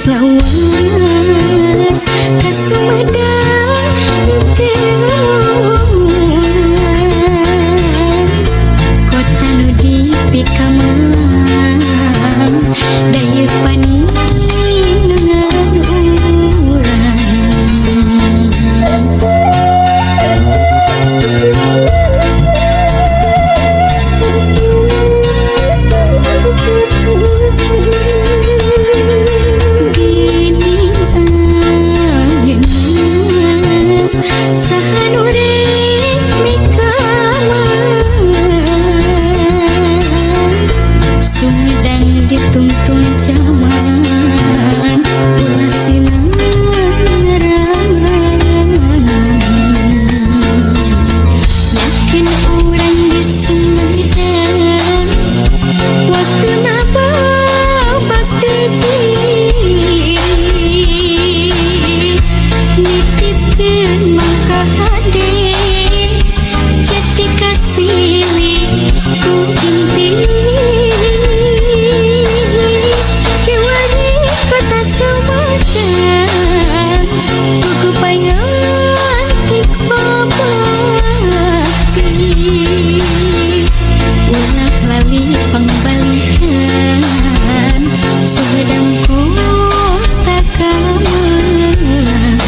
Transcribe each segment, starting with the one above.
lawas ka Sumedang teu kota nu dipikamalang daya paningan urang. Ditungtung zaman ulah sinang ngerang-rang yakin orang di Sumedang waktu napa bakti nitipkeun mangka hade jati kasili ku inti ulah lali pangbalikan Sumedang kota kamelang.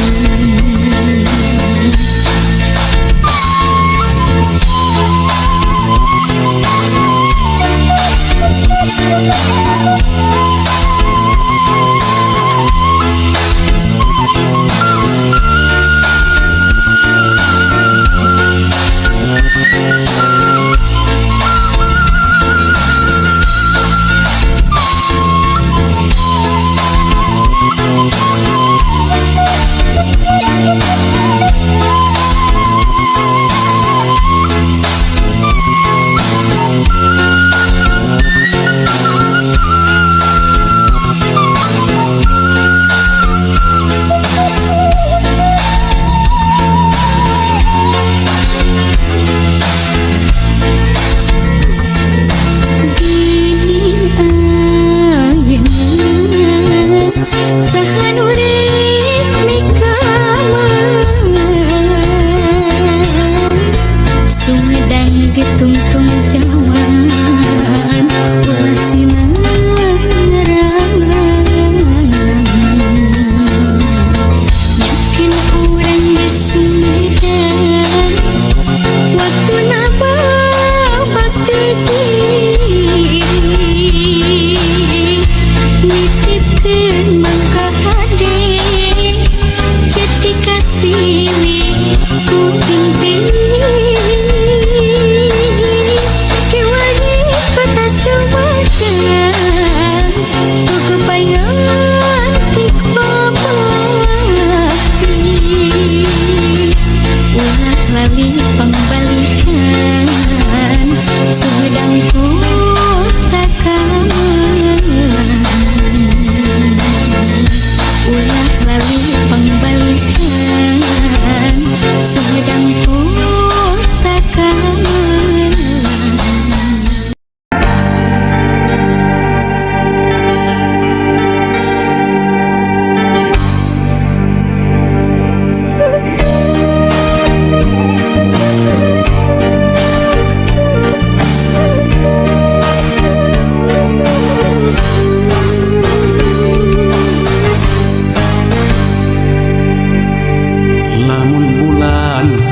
Ditungtung zaman ulah sinang ngerang-rang yakin orang di Sumedang waktu napa bakti nitipkeun mangka hade jati kasili ku inti lali pangbalikan Sumedang kota kamelang ulah lali pangbalikan Sumedang kota kamelang.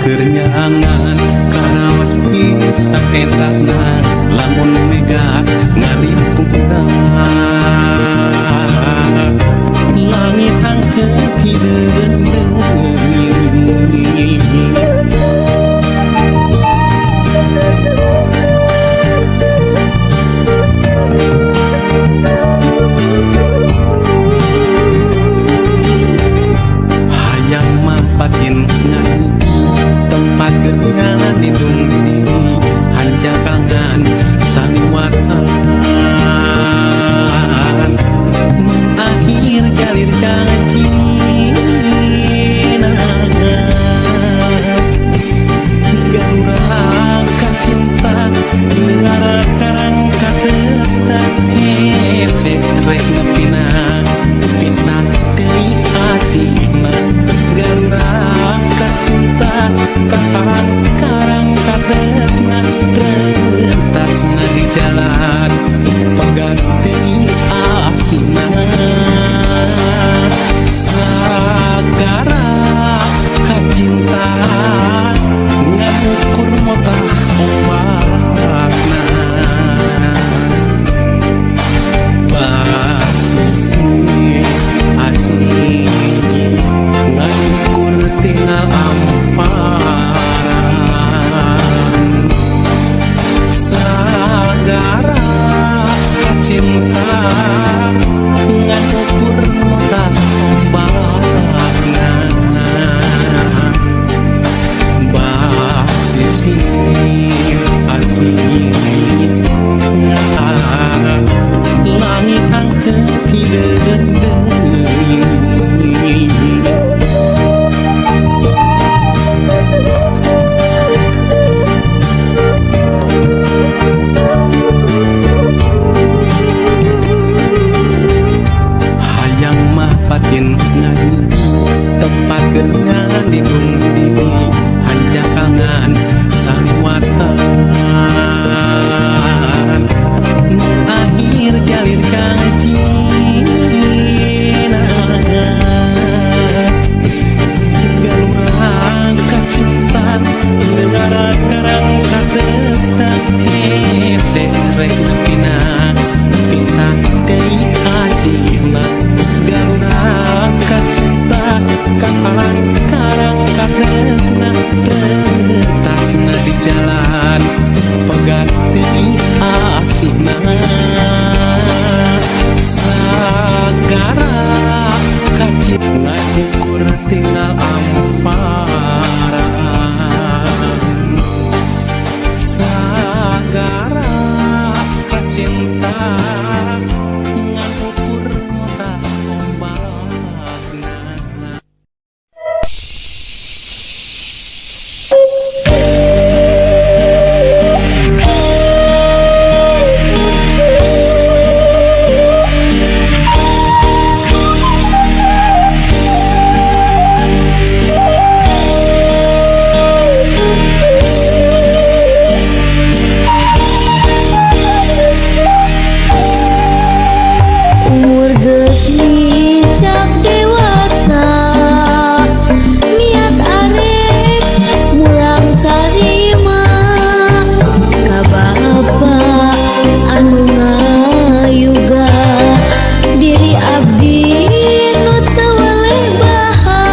Kernyangan karawas bisa edangan lamun mega ngalimpuna langit angkep hideun deui hayang mampakin nyanyi tempat kenangan lindung diri hanjakangan sanguatan mengakhir jalin janji galurang cinta negara karang katresna hese rek ngepina bisa pagerna lindung diri hanjakangan saliwatan nu akhir jalir kajina galurang kacintan negara karang katresnan hese rek pina pisah deui asihna galurang kacintan kapalan karang katresnan retasna di jalan pegati asihna sagara kacina ukur tinggal amparan sagara kacinta ngan ukur mata ombakna. Umur geus micak dewasa, niat arek mulang tarima ka Bapa anu ngayuga diri abdi nu teu weleh baha.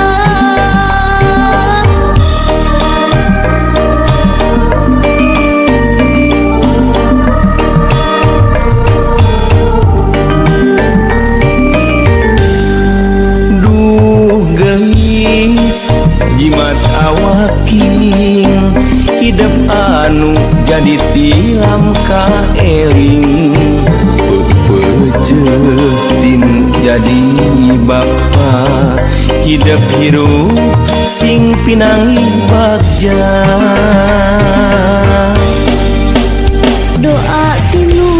Duh geus jimat awaking hidup anu jadi tilam ka eling peupeujeuh tinu jadi bapa hidup hirup sing pinangi bagja Doa tinu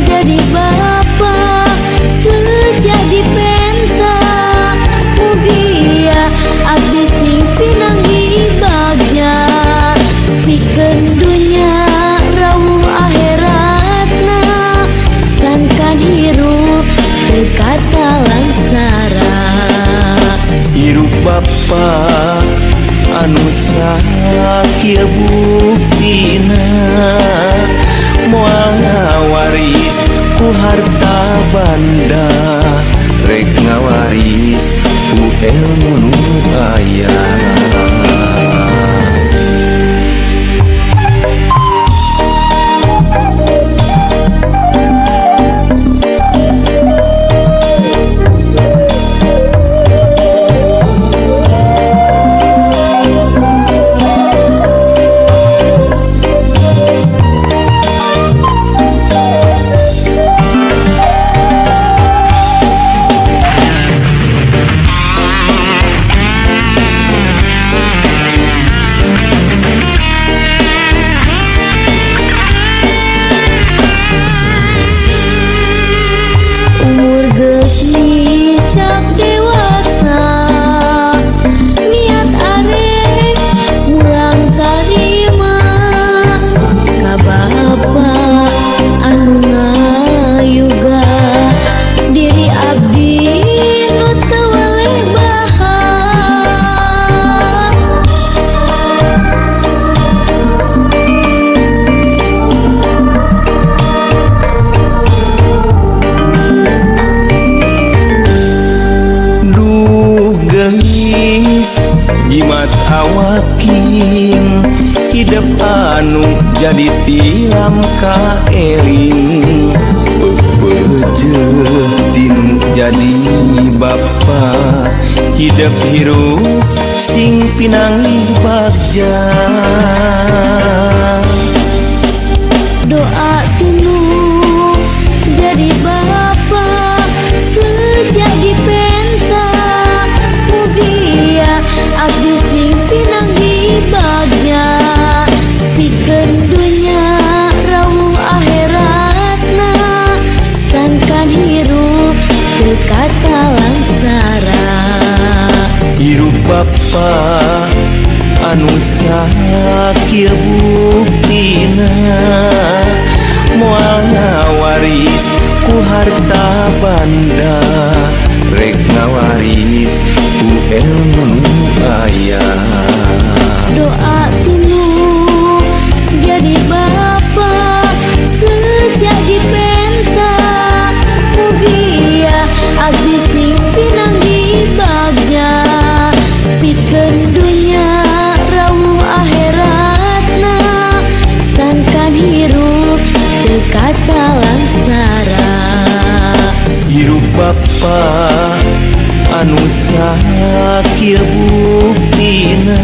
jadi bapa sejadi penta mugia abdi sing pinanggi bagja pikeun dunya rawuh akhiratna sangkan hirup teu kata langsara. hirup bapa anu sakieu buktina moal ngawaris ku harta banda rek ngawaris ku ilmu nu aya. Umur geus micak dewasa, niat arek mulang tarima ka Bapa anu ngayuga diri abdi nu teu weleh baha. Duh geus jimat awaking hidup anu jadi tilam ka eling peupeujeuh tinu jadi bapa hidup hirup sing pinangi bagja Doa tinu jadi bapa sejadi penta mugia abdi sing pinanggi bagja pikeun dunya rawuh akhiratna sangkan hirup teu kata langsara. hirup Bapa anu sakieu buktina moal ngawaris ku harta banda rek ngawaris ku ilmu nu aya. Doa tinu jadi bapa sejak dipenta mugia abdi sing pinanggi bagja pikeun dunya rawuh akhiratna sangkan hirup teu kata langsara. Hirup Bapa anu sakieu buktina.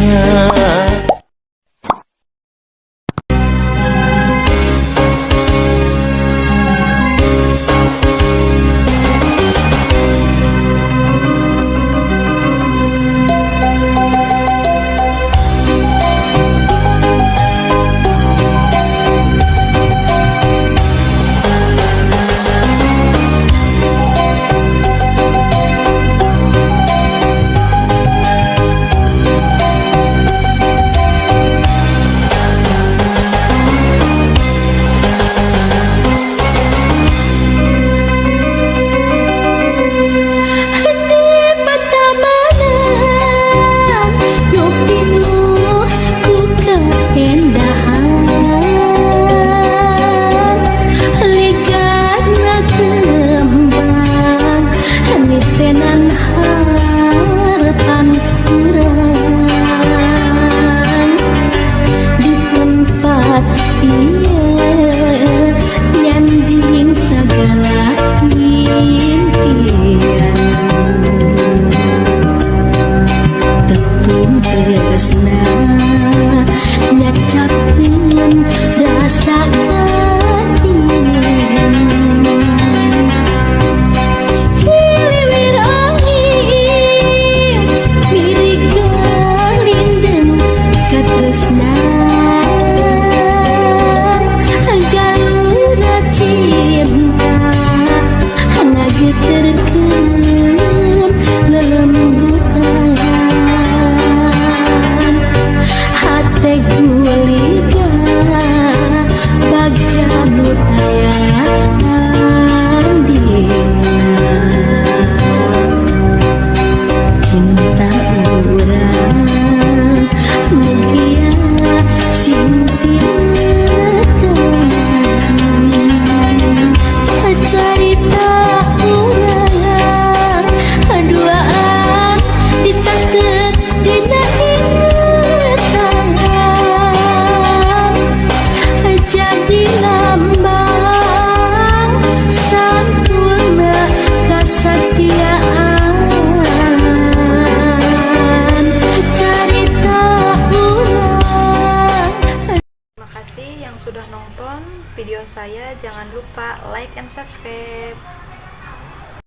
Yang sudah nonton video saya, jangan lupa like and subscribe.